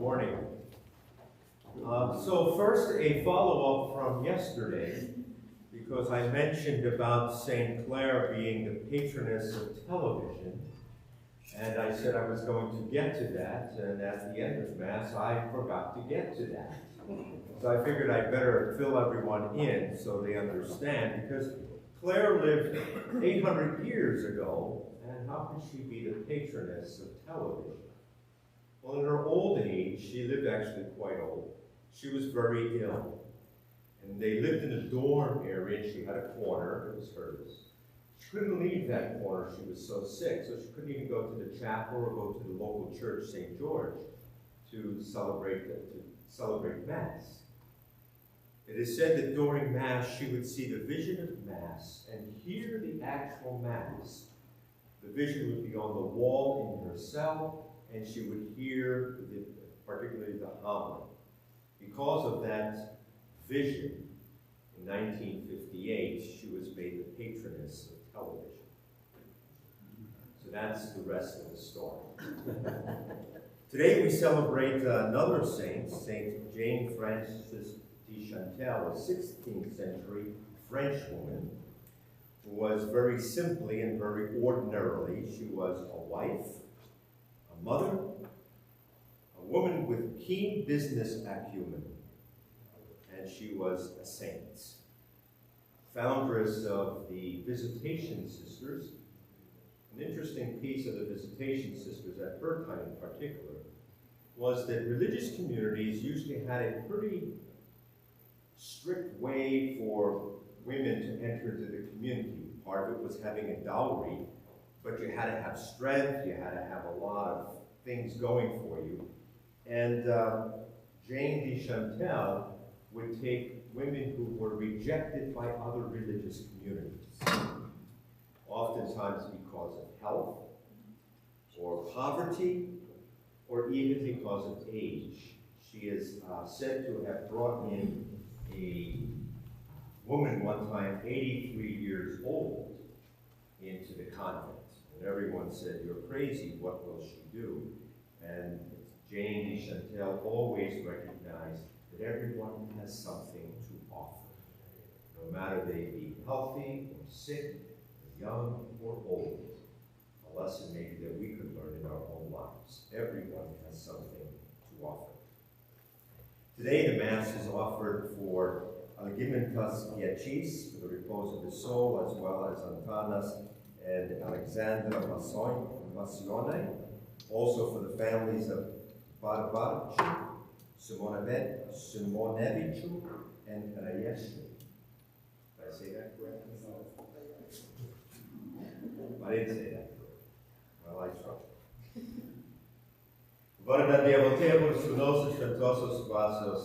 morning. So first, a follow-up from yesterday, because I mentioned about St. Clare being the patroness of television, and I said I was going to get to that, and at the end of Mass, I forgot to get to that. So I figured I'd better fill everyone in so they understand, because Clare lived 800 years ago, and how could she be the patroness of television? Well, in her old age, she lived actually quite old. She was very ill. And they lived in a dorm area, and she had a corner, it was hers. She couldn't leave that corner, she was so sick, so she couldn't even go to the chapel or go to the local church, St. George, to celebrate Mass. It is said that during Mass, she would see the vision of Mass and hear the actual Mass. The vision would be on the wall in her cell, and she would hear, particularly the homily. Because of that vision, in 1958, she was made the patroness of television. So that's the rest of the story. Today we celebrate another saint, Saint Jane Frances de Chantal, a 16th century French woman, who was very simply and very ordinarily, she was a wife, a mother, a woman with keen business acumen, and she was a saint. Foundress of the Visitation Sisters. An interesting piece of the Visitation Sisters, at her time in particular, was that religious communities usually had a pretty strict way for women to enter into the community. Part of it was having a dowry, but you had to have strength, you had to have a lot of things going for you. And Jane de Chantal would take women who were rejected by other religious communities, oftentimes because of health, or poverty, or even because of age. She is said to have brought in a woman one time, 83 years old, into the convent. And everyone said, "You're crazy, what will she do?" And Jane de Chantal always recognized that everyone has something to offer. No matter they be healthy or sick, or young or old. A lesson maybe that we could learn in our own lives. Everyone has something to offer. Today the Mass is offered for Algimantas Giachis, for the repose of his soul, as well as Antanas and Alexandra Massione, also for the families of Barbarci, Simonevichu, and Rayescu. Did I say that correctly? I didn't say that correctly. Well, I tried. Vardan Dievo Tėvų, Sūnaus ir Šventosios Dvasios,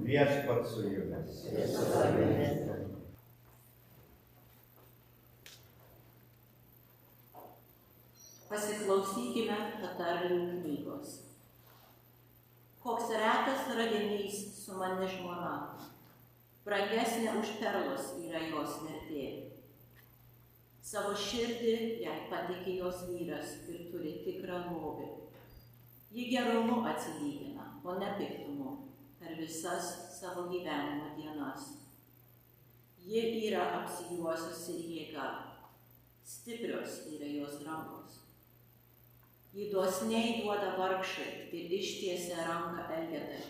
viešpats su jumis. Pasiklausykime patarlių knygos. Koks retas radinys su mani žmona, brangesnė už perlus yra jos vertė. Savo širdį jai patikė jos vyras ir turi tikrą lobį. Ji gerumu atsilygina, o ne piktumu, per visas savo gyvenimo dienas. Ji yra apsijuosusi jėga, stiprios yra jos rankos. Ji dosniai duoda vargšai ir ištiesia ranką elgetai.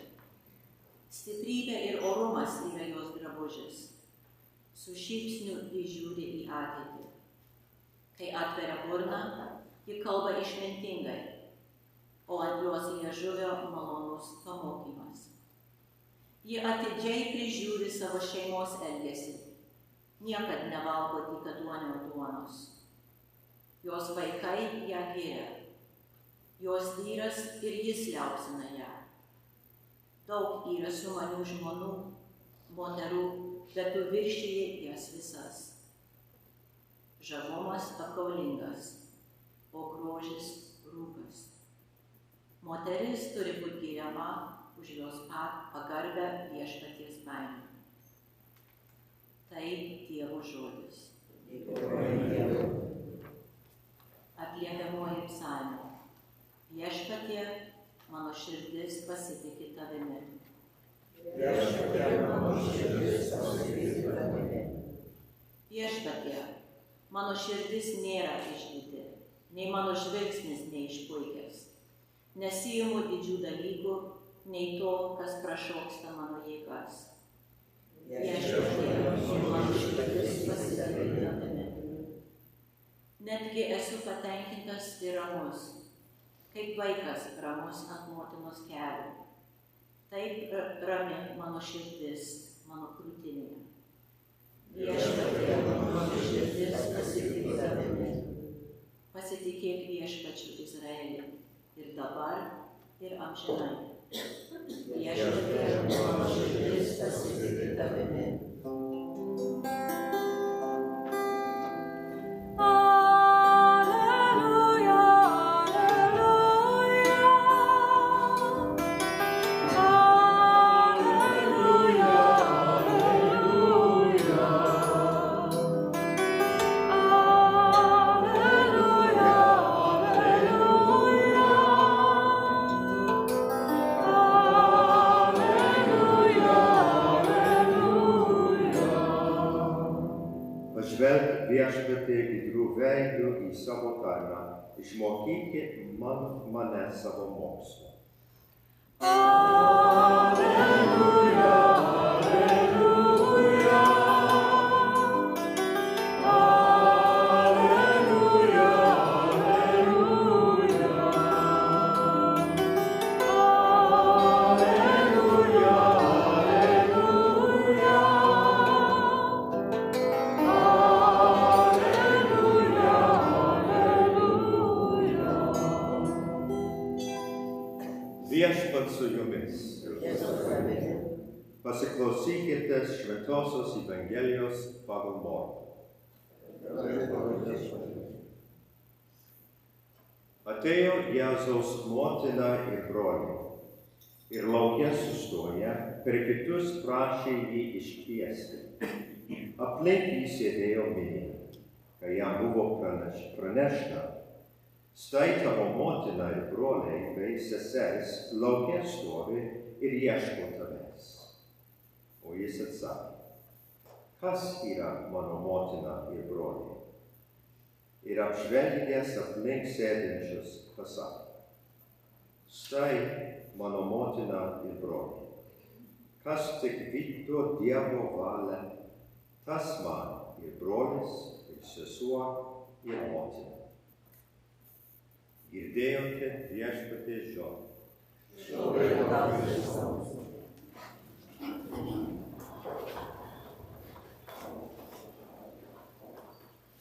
Stiprybė ir orumas yra jos drabužis. Su šypsniu ji žiūri į ateitį. Kai atveria burną, ji kalba išmintingai, o ant jos liežuvio malonus pamokymas. Ji atidžiai prižiūri savo šeimos elgesį. Niekad nevalgo dykaduonio duonos. Jos vaikai ją giria. Jos vyras ir jis liaupsina ją. Daug yra sumanių žmonų, moterų, bet tu viršiji jas visas. Žavumas apgaulingas, o grožis rūkas. Moteris turi būti giriama už jos pagarbę viešpaties baimę. Tai Dievo žodis. Atliepiamoji psalmė. Viešpatie, mano širdis pasitiki tavimi. Viešpatie, mano širdis pasitiki tavimi. Viešpatie, mano širdis nėra išdidi, nei mano žvilgsnis neišpuikęs. Nesiimu didžių dalykų, nei to, kas prašoksta mano jėgas. Viešpatie, mano širdis pasitiki tavimi. Netgi esu patenkintas ir ramus, kaip vaikas ramus ant motinos kelių. Taip rami mano širdis, mano krūtinėje. Viešpatie, mano širdis pasitiki tavimi. Pasitikėk Viešpačiu Izraelį, ir dabar, ir amžinai. Viešpatie, mano širdis pasitiki tavimi. Viešpatie gidrių veidų į savo tarną, išmokykit mane savo mokslo. Alleluja, alleluja. Alleluja, alleluja. Alleluja, Viešpats su jumis. Pasiklausykite Šventosios Evangelijos pagal Morkų. Atėjo Jėzaus motina ir broliai, ir lauke sustoję, per kitus prašė jį iškviesti. Aplink jį sėdėjo minia, kai jam buvo pranešta: štai tavo motina ir broliai bei seseris lauke stovi ir ieško tavęs. O jis atsakė: kas yra mano motina ir broliai? Ir apžvelgęs aplink sėdinčius pasakė: štai mano motina ir broliai. Kas tik vykdo Dievo valią, tas man ir brolis, ir sesuo, ir motina. Girdėjote Viešpaties žodį.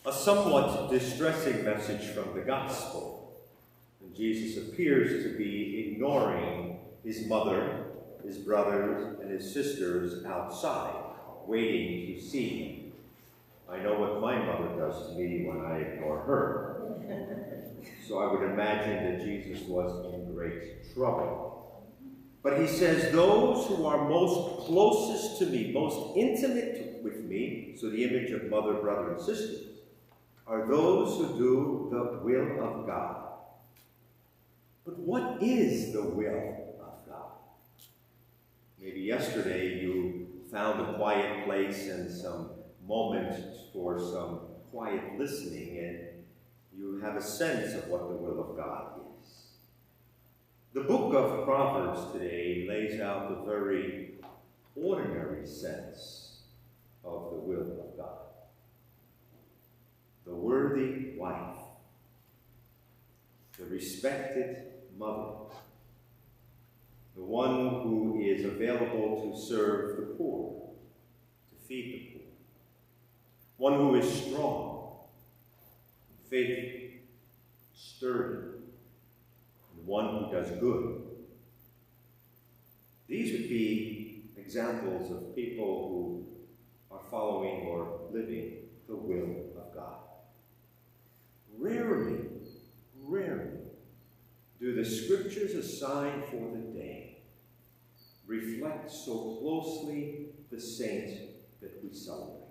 A somewhat distressing message from the Gospel. Jesus appears to be ignoring his mother, his brothers, and his sisters outside, waiting to see him. I know what my mother does to me when I ignore her. So I would imagine that Jesus was in great trouble. But he says, those who are most closest to me, most intimate with me, so the image of mother, brother, and sisters, are those who do the will of God. But what is the will of God? Maybe yesterday you found a quiet place and some moments for some quiet listening, and you have a sense of what the will of God is. The book of Proverbs today lays out the very ordinary sense of the will of God. The worthy wife, the respected mother, the one who is available to serve the poor, to feed the poor, one who is strong, faithful, sturdy, and one who does good. These would be examples of people who are following or living the will of God. Rarely do the scriptures assigned for the day reflect so closely the saint that we celebrate.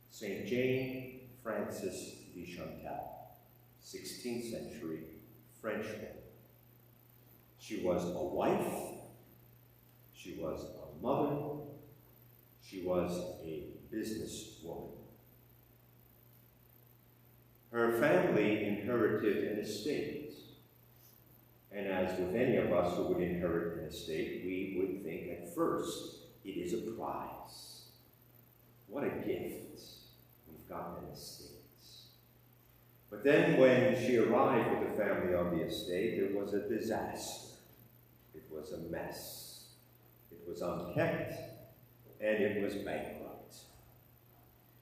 Saint Jane Frances de Chantal, 16th century French woman. She was a wife, she was a mother, she was a businesswoman. Her family inherited an estate. And as with any of us who would inherit an estate, we would think at first, it is a prize. What a gift. We've got an estate. But then when she arrived with the family on the estate, it was a disaster. It was a mess. It was unkept, and it was bankrupt.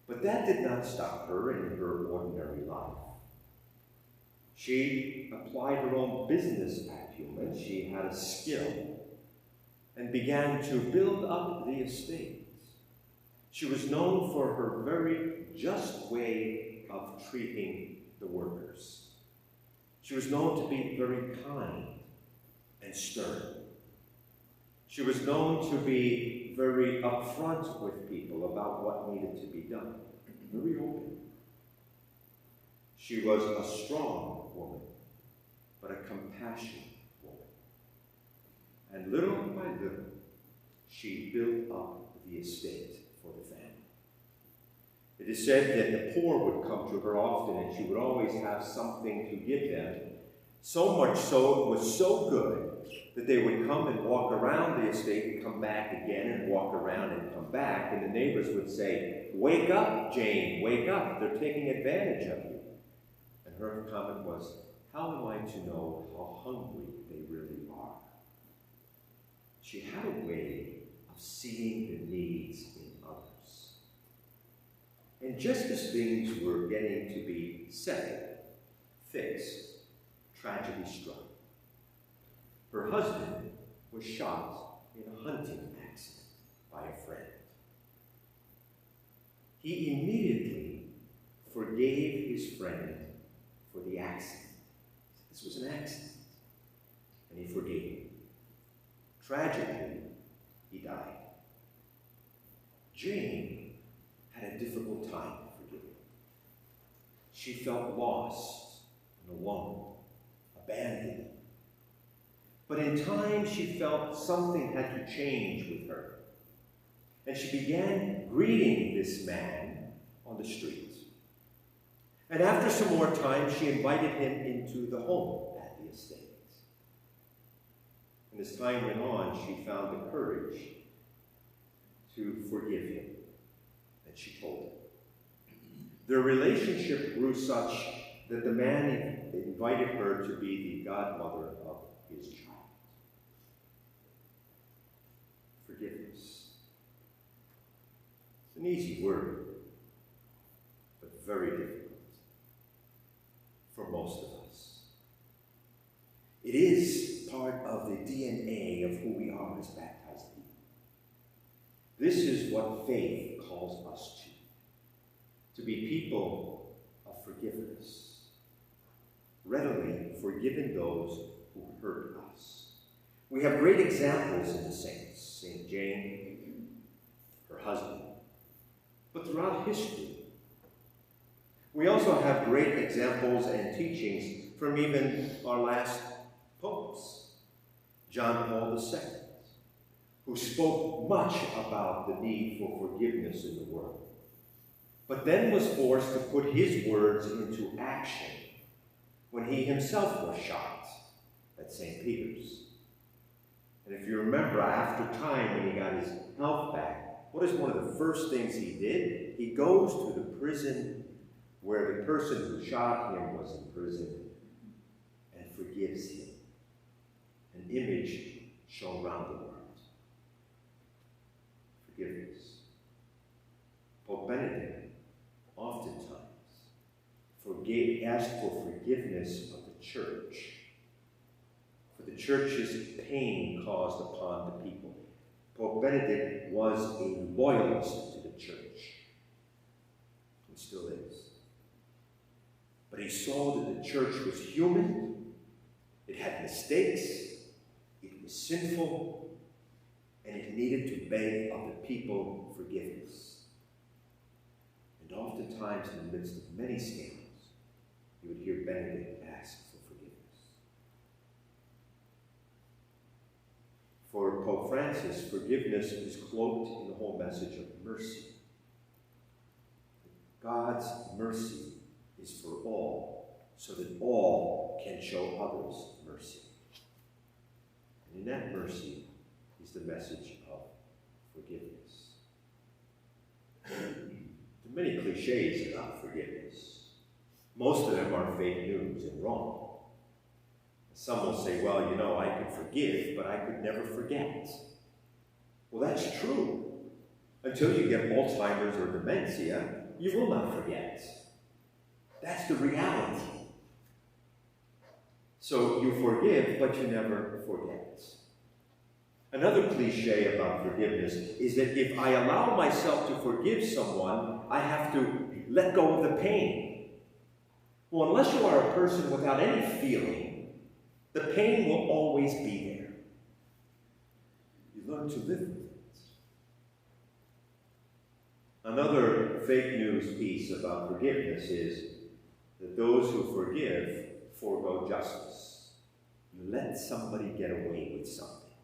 But that did not stop her in her ordinary life. She applied her own business acumen. She had a skill and began to build up the estate. She was known for her very just way of treating the workers. She was known to be very kind and stern. She was known to be very upfront with people about what needed to be done, very open. She was a strong woman, but a compassionate woman. And little by little, she built up the estate for the family. It is said that the poor would come to her often, and she would always have something to give them. So much so, it was so good that they would come and walk around the estate and come back again and walk around and come back. And the neighbors would say, "Wake up, Jane, wake up. They're taking advantage of you." And her comment was, "How am I to know how hungry they really are?" She had a way of seeing the needs in others. And just as things were getting to be settled, fixed, tragedy struck. Her husband was shot in a hunting accident by a friend. He immediately forgave his friend for the accident. This was an accident, and he forgave him. Tragically, he died. Jane had a difficult time forgiving. She felt lost and alone, abandoned. But in time, she felt something had to change with her. And she began greeting this man on the street. And after some more time, she invited him into the home at the estate. And as time went on, she found the courage to forgive him. And she told him. Their relationship grew such that the man invited her to be the godmother of his child. Forgiveness. It's an easy word, but very difficult for most of us. It is part of the DNA of who we are as baptized people. This is what faith calls us to be people of forgiveness, readily forgiving those who hurt us. We have great examples in the saints, St. Jane, her husband, but throughout history. We also have great examples and teachings from even our last popes, John Paul II, who spoke much about the need for forgiveness in the world, but then was forced to put his words into action when he himself was shot at St. Peter's. And if you remember, after time, when he got his health back, what is one of the first things he did? He goes to the prison where the person who shot him was in prison and forgives him. An image shown around the world. Forgiveness. Pope Benedict oftentimes asked for forgiveness of the church, for the church's pain caused upon the people. Pope Benedict was a loyalist to the church, and still is. But he saw that the church was human, it had mistakes, it was sinful, and it needed to beg of the people forgiveness. And oftentimes, in the midst of many scandals, you would hear Benedict ask for forgiveness. For Pope Francis, forgiveness is cloaked in the whole message of mercy. God's mercy is for all, so that all can show others mercy. And in that mercy is the message of forgiveness. There are many cliches about forgiveness. Most of them are fake news and wrong. Some will say, well, you know, I could forgive, but I could never forget. Well, that's true. Until you get Alzheimer's or dementia, you will not forget. That's the reality. So you forgive, but you never forget. Another cliche about forgiveness is that if I allow myself to forgive someone, I have to let go of the pain. Well, unless you are a person without any feeling, the pain will always be there. You learn to live with it. Another fake news piece about forgiveness is that those who forgive forego justice. You let somebody get away with something.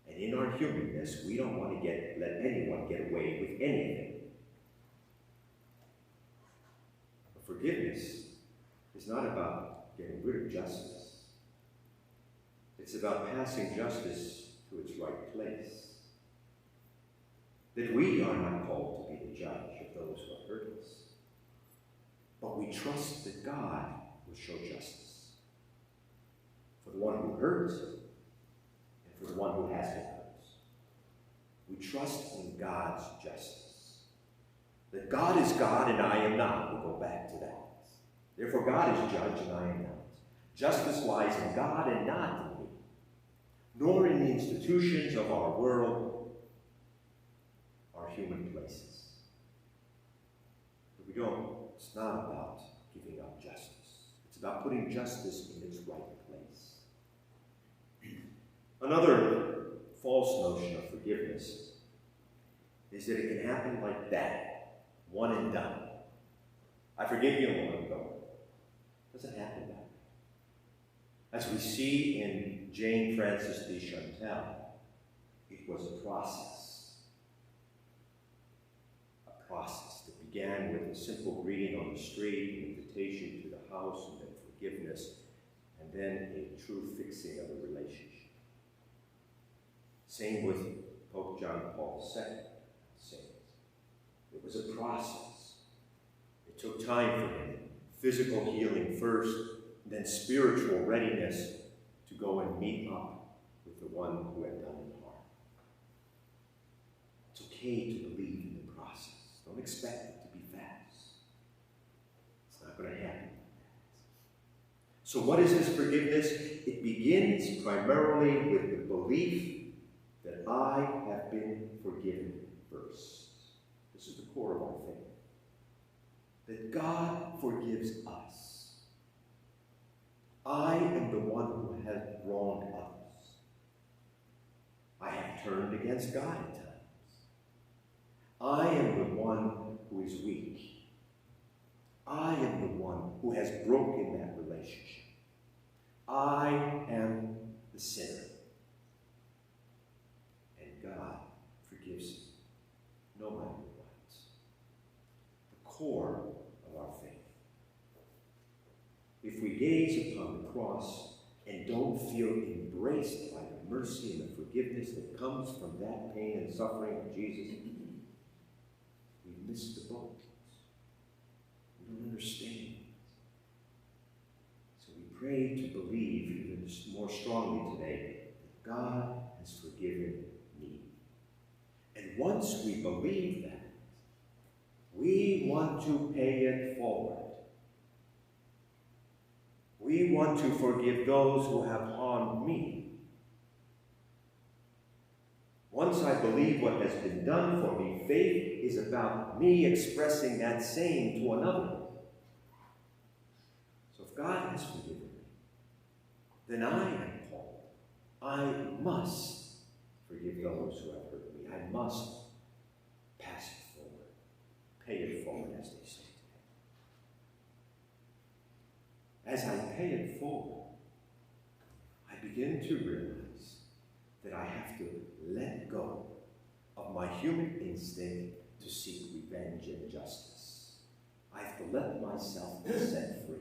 And in our humanness, we don't want to let anyone get away with anything. But forgiveness is not about getting rid of justice. It's about passing justice to its right place. That we are not called to be the judge of those who have hurt us, but we trust that God will show justice for the one who hurts and for the one who has been hurt. We trust in God's justice. That God is God and I am not. We'll go back to that. Therefore, God is judge and I am not. Justice lies in God and not in me, nor in the institutions of our world, our human places. But it's not about giving up justice. It's about putting justice in its right place. Another false notion of forgiveness is that it can happen like that, one and done. I forgive you and let it go. It doesn't happen that way. As we see in Jane Frances de Chantal, it was a process. A process that began with a simple greeting on the street, an invitation to the house, and then forgiveness, and then a true fixing of a relationship. Same with Pope John Paul II. It was a process. It took time for him. Physical healing first, then spiritual readiness to go and meet up with the one who had done him harm. It's okay to believe in the process. Don't expect it to be fast. It's not going to happen. So what is this forgiveness? It begins primarily with the belief that I have been forgiven first. This is the core of our faith. That God forgives us. I am the one who has wronged others. I have turned against God at times. I am the one who is weak. I am the one who has broken that relationship. I am the sinner. And God forgives me, no matter what. The core of our faith. If we gaze upon the cross and don't feel embraced by the mercy and the forgiveness that comes from that pain and suffering of Jesus, we miss the boat. We don't understand. So we pray to believe even more strongly today that God has forgiven me. And once we believe that, we want to pay it forward. We want to forgive those who have harmed me. Once I believe what has been done for me, faith is about me expressing that same to another. So if God has forgiven me, then I am called. I must forgive those who have hurt me. I must pass it forward, pay it forward, as they say. As I pay it forward, I begin to realize that I have to let go of my human instinct to seek revenge and justice. I have to let myself be set free.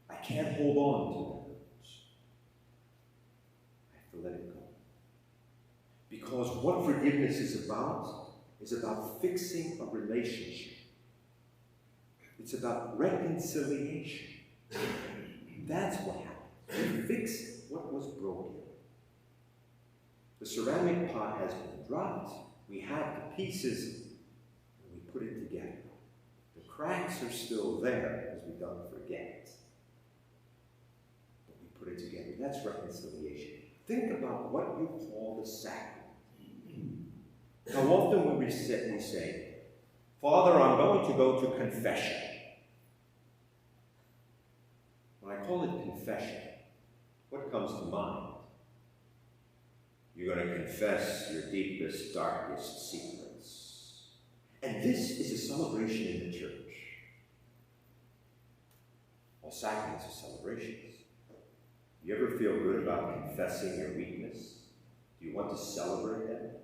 I can't hold on to the hurts. I have to let it go. Because what forgiveness is about fixing a relationship. It's about reconciliation. That's what happens. We fix what was broken. The ceramic pot has been dropped. We have the pieces, and we put it together. The cracks are still there because we don't forget. But we put it together. That's reconciliation. Think about what you call the sacrament. How often we sit and say, Father, I'm going to go to confession. When I call it confession, what comes to mind? You're going to confess your deepest, darkest secrets. And this is a celebration in the church. All sacraments are celebrations. You ever feel good about confessing your weakness? Do you want to celebrate that?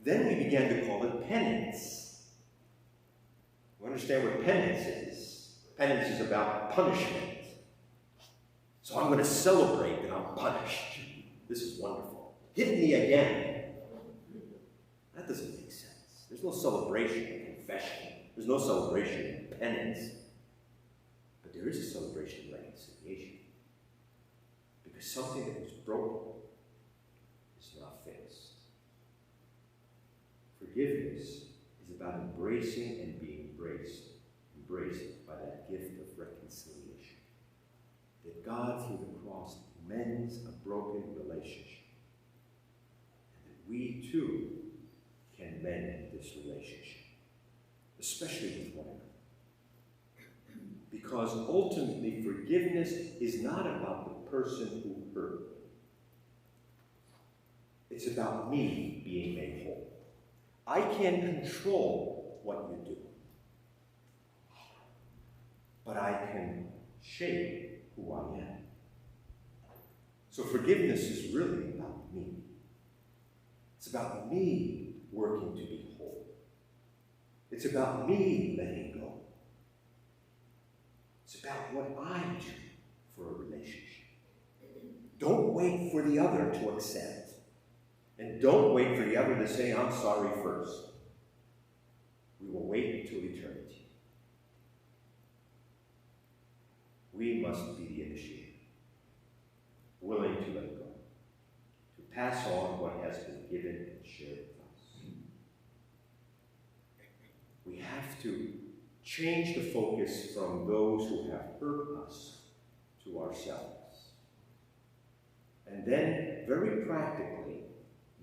Then we began to call it penance. You understand what penance is? Penance is about punishment. So I'm going to celebrate that I'm punished. This is wonderful. Hit me again. That doesn't make sense. There's no celebration in confession. There's no celebration in penance. But there is a celebration in reconciliation. Because something that was broken is not fixed. Forgiveness is about embracing and being embraced by that gift of reconciliation. That God, through the cross, mends a broken relationship. And that we, too, can mend this relationship, especially with one another. Because ultimately, forgiveness is not about the person who hurt me. It's about me being made whole. I can't control what you do, but I can shape who I am. So forgiveness is really about me. It's about me working to be whole. It's about me letting go. It's about what I do for a relationship. Don't wait for the other to accept. And don't wait for the other to say, I'm sorry first. We will wait until eternity. We must be the initiator, willing to let go, to pass on what has been given and shared with us. We have to change the focus from those who have hurt us to ourselves. And then, very practically,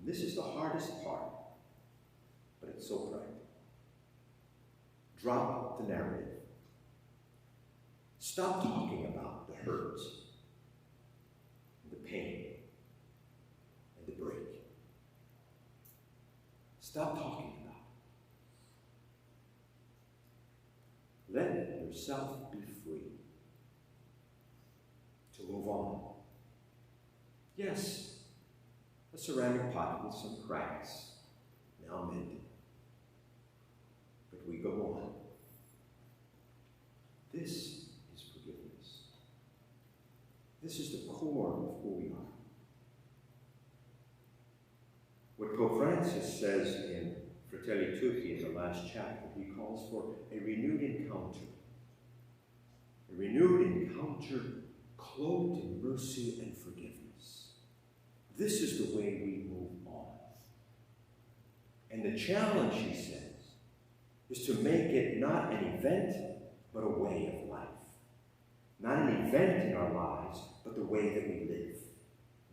this is the hardest part, but it's so practical. Drop the narrative. Stop talking about the hurt, the pain, and the break. Stop talking about it. Let yourself be free to move on. Yes, a ceramic pot with some cracks, now mended. But we go on. This is forgiveness. This is the core of who we are. What Pope Francis says in Fratelli Tutti in the last chapter, he calls for a renewed encounter. A renewed encounter clothed in mercy and forgiveness. This is the way we move on. And the challenge, he says, is to make it not an event, but a way of life. Not an event in our lives, but the way that we live.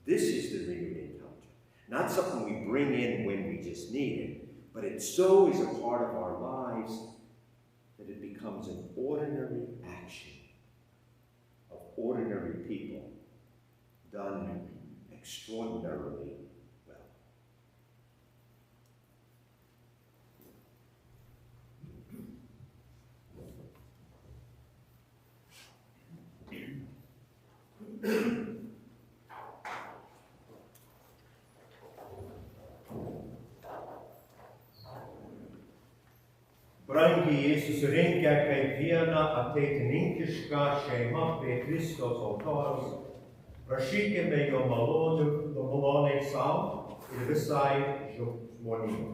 This is the renewed encounter. Not something we bring in when we just need it, but it so is a part of our lives that it becomes an ordinary action of ordinary people done extraordinarily well. Brangieji susirinkę kaip viena ateitininkiška šeima prie Kristaus altoriaus, prašykime jo maloniai savo ir visai žmonijai.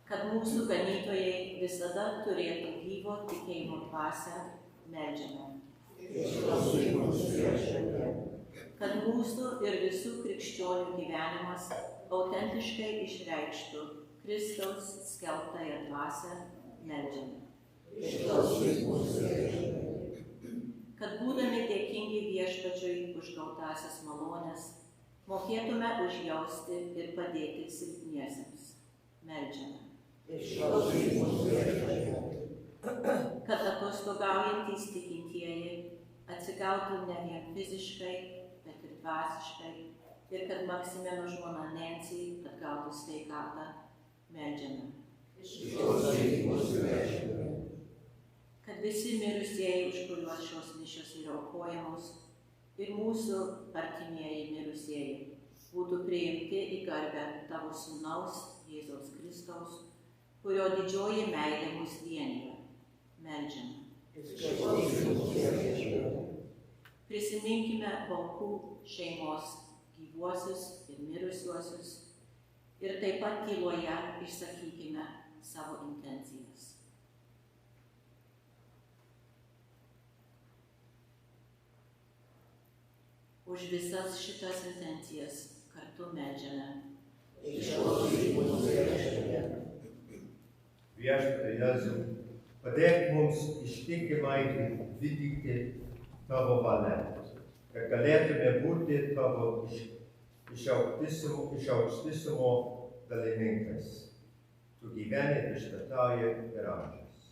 Kad mūsų ganytojai visada turėtų gyvo tikėjimo dvasią, meldžiame. Kad mūsų ir visų krikščionių gyvenimas autentiškai išreikštų Kristaus skelbtąją dvasią, meldžiame. Kad būdami dėkingi viešpačiui už gautąsias malones, mokėtume užjausti ir padėti silpniesiems, meldžiame. Kad atostogaujantys tikintieji atsigautų ne vien fiziškai, bet ir dvasiškai, ir kad Maksimeno žmona Nancy atgautų sveikatą, meldžiame. Kad visi mirusieji, už kuriuos šios mišios yra aukojamos, ir mūsų artimieji mirusieji būtų priimti į garbę tavo sūnaus Jėzaus Kristaus, kurio didžioji meilė mus vienija, meldžiame. Prisiminkime Baukų šeimos gyvuosius ir mirusiuosius ir taip pat tyloje išsakykime savo intencijas. Už visas šitas intencijas kartu meldžiame. Viešpatie Jėzau, padėk mums ištikimai vykdyti tavo valią, kad galėtume būti tavo išaukštesnio dalininkais. Tu gyveni viešpatauji ir amžius.